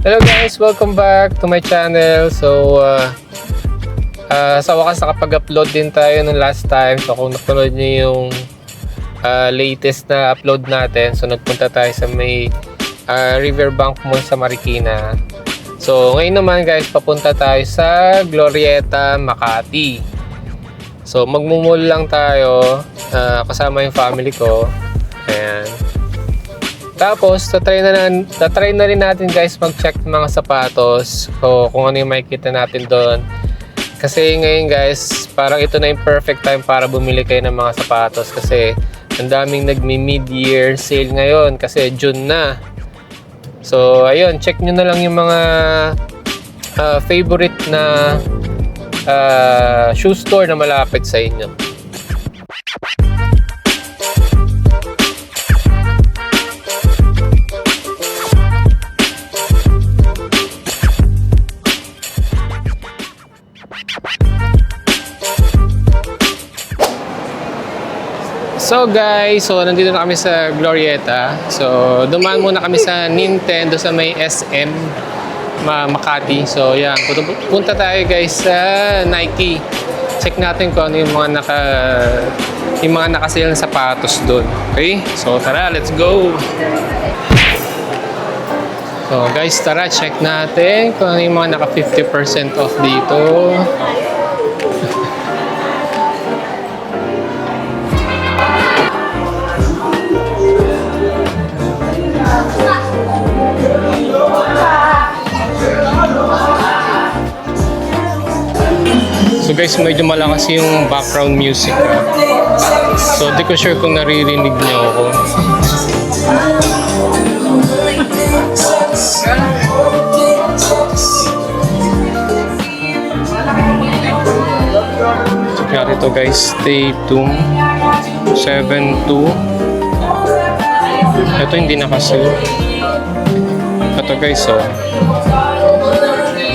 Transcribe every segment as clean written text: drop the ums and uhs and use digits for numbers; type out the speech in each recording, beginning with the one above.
Hello guys! Welcome back to my channel. So, sa wakas nakapag-upload din tayo nung last time. So, kung napanood niyo yung latest na upload natin, so nagpunta tayo sa may Riverbank Mall sa Marikina. So, ngayon naman guys, papunta tayo sa Glorieta, Makati. So, magmumall lang tayo kasama yung family ko. Ayan. Tapos, tatry na rin natin guys mag-check ng mga sapatos. So, kung ano yung makikita natin doon. Kasi ngayon guys, parang ito na yung perfect time para bumili kayo ng mga sapatos. Kasi ang daming nagmi-mid-year sale ngayon kasi June na. So, ayun, check nyo na lang yung mga favorite na shoe store na malapit sa inyo. So guys, nandito na kami sa Glorieta. So dumaan muna kami sa Nintendo sa may SM Makati. So yan, punta tayo guys sa Nike. Check natin kung ano yung mga naka-sale na sapatos doon. Okay? So tara, let's go. So guys, tara, check natin kung ano yung mga naka 50% off dito. So guys, medyo malakas yung background music. So di ko sure kung naririnig niyo ako. So kaya ito guys, stay tuned. 7-2. Ito hindi nakasale. Ito guys,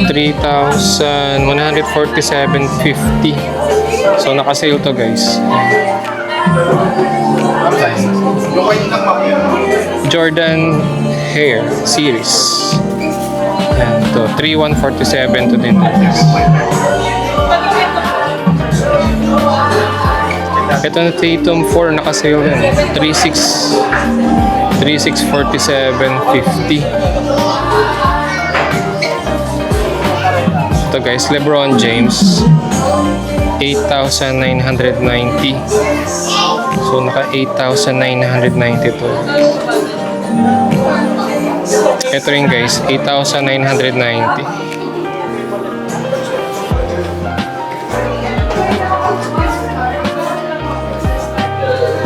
3,147.50. So nakasale to guys. Jordan Hair Series. Yan to, 3,147 to din guys. Ito na Tatum 4 nakasale yan. 3,647.50. Ito guys, LeBron James 8,990. So naka 8,990 to. Ito rin guys, 8,990.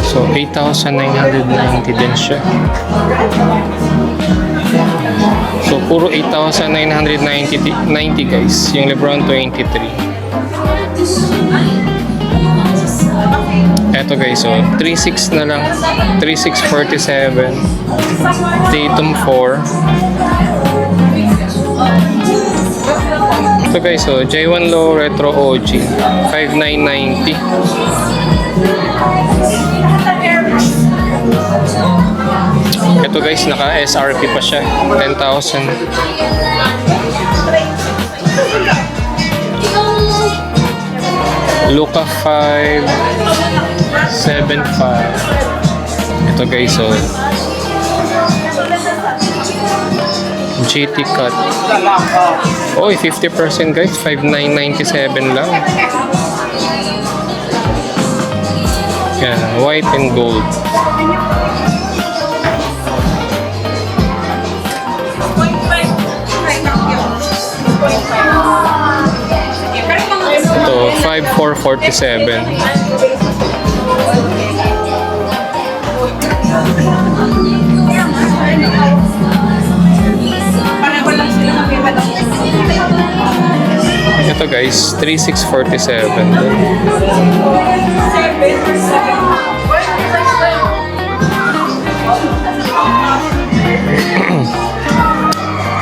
So 8,990 din siya. So, puro 8,990 guys. Yung LeBron 23. Eto guys, 3,600 na lang. 3,647. Tatum 4. Ito guys, J1 Low Retro OG. 5,990. Ito guys, naka SRP pa siya, 10,000. Luka 5,750. Ito guys, GT Cut. Oy, 50% guys, 5,997 lang. Yan, white and gold. Ito, 5,447. Ito guys, 3,647.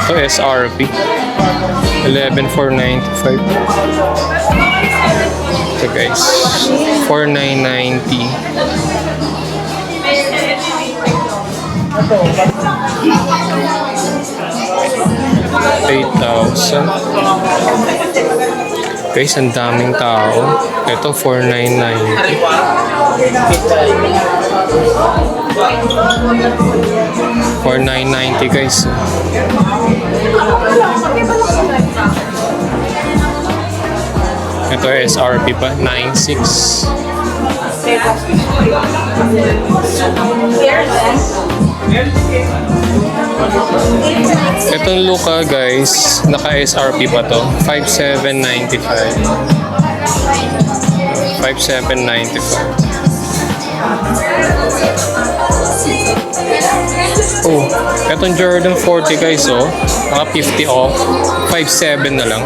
Ito SRP 11,495. Ito guys, 4,990. 8,000. Guys, ang daming tao. Ito, 4,990. 4,990 guys. Ito SRP pa, 9,600. Itong Luka guys, naka SRP pa to, 5,795. 5,795. Oh, etong Jordan 40 guys, oh, naka 50 off, 5,700 na lang.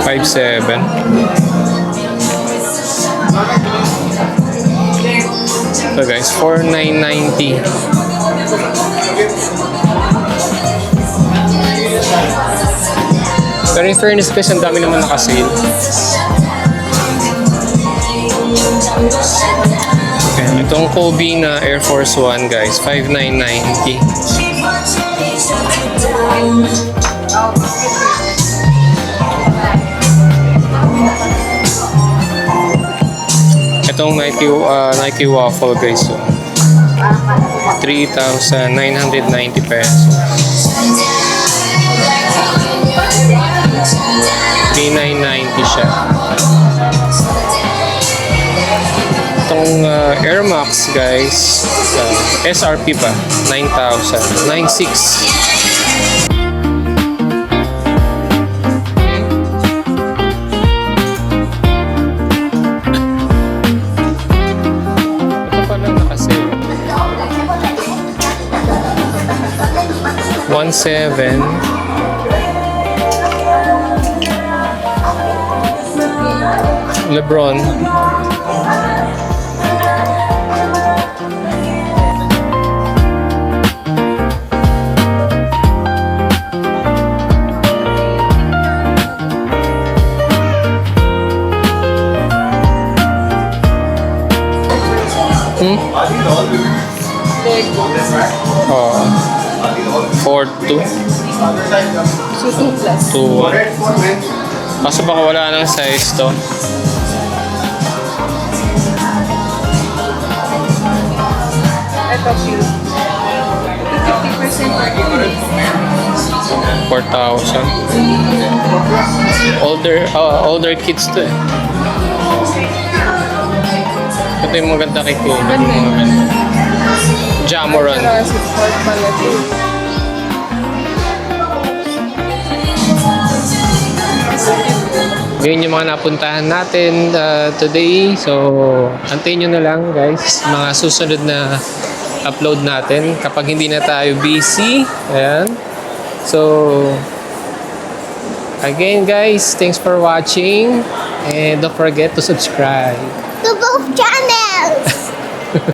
5,700. So guys, 4,990. Pero in fairness guys, ang dami naman nakasale. Okay, itong Kobe na Air Force One guys, 5,990. Itong Nike Waffle guys, so 3,990 pesos. 3,990 siya. Itong Air Max guys, SRP pa, 9,000. 9,600. Ito pa lang nakasale. 1,700. LeBron. Oh, 4,200. So 2 plus. 2. Kaso baka wala ng size to. Ito cute. 50% 4,000. Older kids to eh. Ito yung maganda kay Kuya. Jamoran. Support pala din. Yun yung mga napuntahan natin today. So, antayin nyo na lang guys. Mga susunod na upload natin kapag hindi na tayo busy. Ayan. So, again guys, thanks for watching. And don't forget to subscribe.